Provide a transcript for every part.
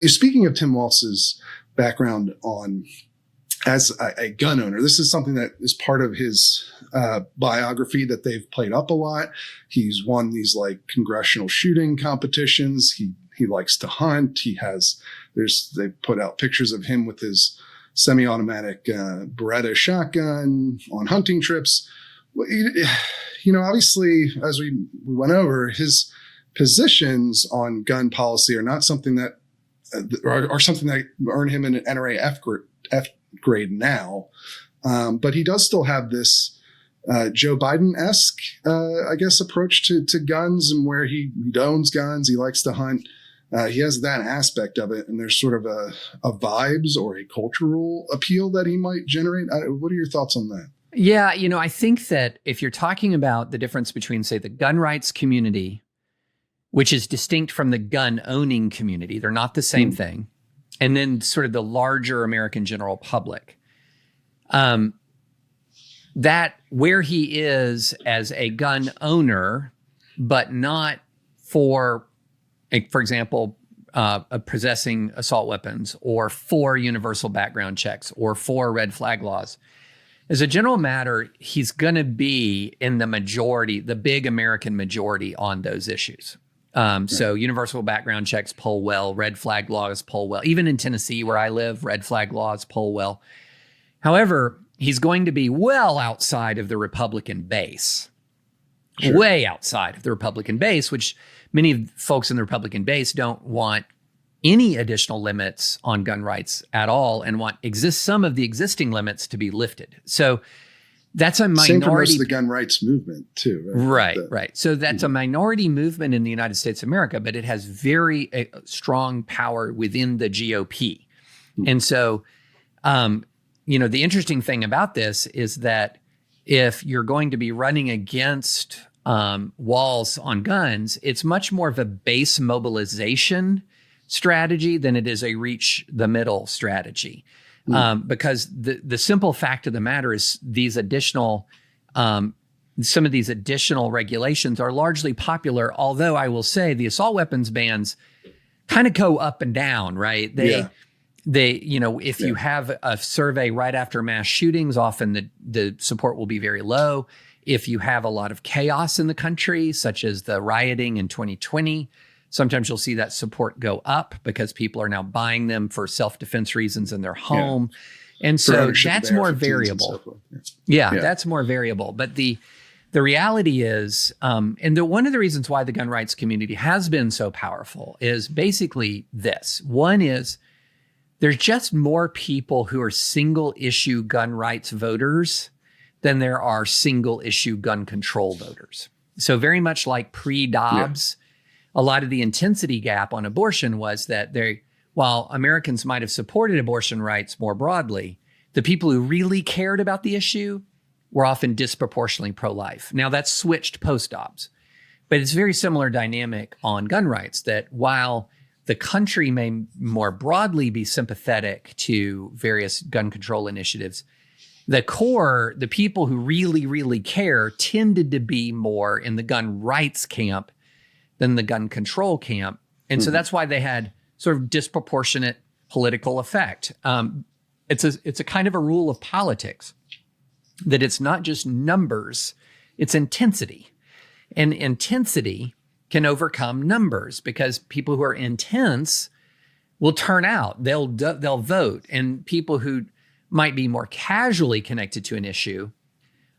Speaking of Tim Walz's background as a gun owner, this is something that is part of his biography that they've played up a lot. He's won these like congressional shooting competitions. He likes to hunt. They put out pictures of him with his semi-automatic Beretta shotgun on hunting trips. Obviously, as we went over, his positions on gun policy are not something that are something that earn him an NRA F grade now. But he does still have this Joe Biden-esque, approach to guns, and where he owns guns, he likes to hunt. He has that aspect of it, and there's sort of a vibes or a cultural appeal that he might generate. What are your thoughts on that? Yeah, I think that if you're talking about the difference between, say, the gun rights community, which is distinct from the gun owning community, they're not the same thing, and then sort of the larger American general public, that where he is as a gun owner, but not for example, possessing assault weapons, or for universal background checks, or for red flag laws. As a general matter, he's going to be in the majority, the big American majority on those issues. So universal background checks poll well, red flag laws poll well. Even in Tennessee, where I live, red flag laws poll well. However, he's going to be well outside of the Republican base, way outside of the Republican base, which many folks in the Republican base don't want any additional limits on gun rights at all, and want some of the existing limits to be lifted. So that's a minority. Same for most of the gun rights movement too. Right. So that's a minority movement in the United States of America, but it has very strong power within the GOP. And so, the interesting thing about this is that if you're going to be running against Walz on guns, it's much more of a base mobilization strategy than it is a reach the middle strategy. Because the simple fact of the matter is some of these additional regulations are largely popular, although I will say the assault weapons bans kind of go up and down, right? If you have a survey right after mass shootings, often the support will be very low. If you have a lot of chaos in the country, such as the rioting in 2020, sometimes you'll see that support go up because people are now buying them for self-defense reasons in their home. And so that's more variable. That's more variable. But the reality is, one of the reasons why the gun rights community has been so powerful is basically this. One is there's just more people who are single issue gun rights voters than there are single issue gun control voters. So very much like pre-Dobbs, a lot of the intensity gap on abortion was that while Americans might have supported abortion rights more broadly, the people who really cared about the issue were often disproportionately pro-life. Now that's switched post-Dobbs, but it's a very similar dynamic on gun rights, that while the country may more broadly be sympathetic to various gun control initiatives, the core, the people who really, really care, tended to be more in the gun rights camp than the gun control camp. And so that's why they had sort of disproportionate political effect. It's a kind of a rule of politics that it's not just numbers, it's intensity. And intensity can overcome numbers because people who are intense will turn out, they'll vote. And people who might be more casually connected to an issue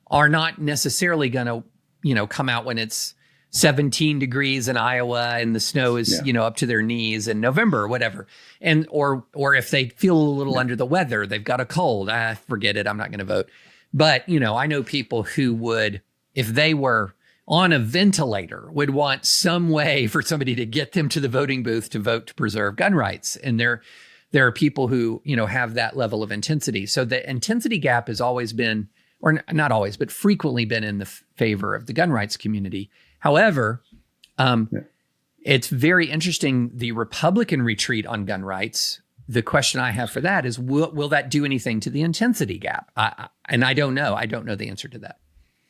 are not necessarily going to, come out when it's 17 degrees in Iowa and the snow is, up to their knees in November or whatever. And, or if they feel a little under the weather, they've got a cold, forget it, I'm not going to vote. But, I know people who would, if they were on a ventilator, would want some way for somebody to get them to the voting booth to vote to preserve gun rights. And there are people who, have that level of intensity. So the intensity gap has always been, or not always, but frequently been in the favor of the gun rights community. However, it's very interesting, the Republican retreat on gun rights. The question I have for that is, will that do anything to the intensity gap? And I don't know. I don't know the answer to that.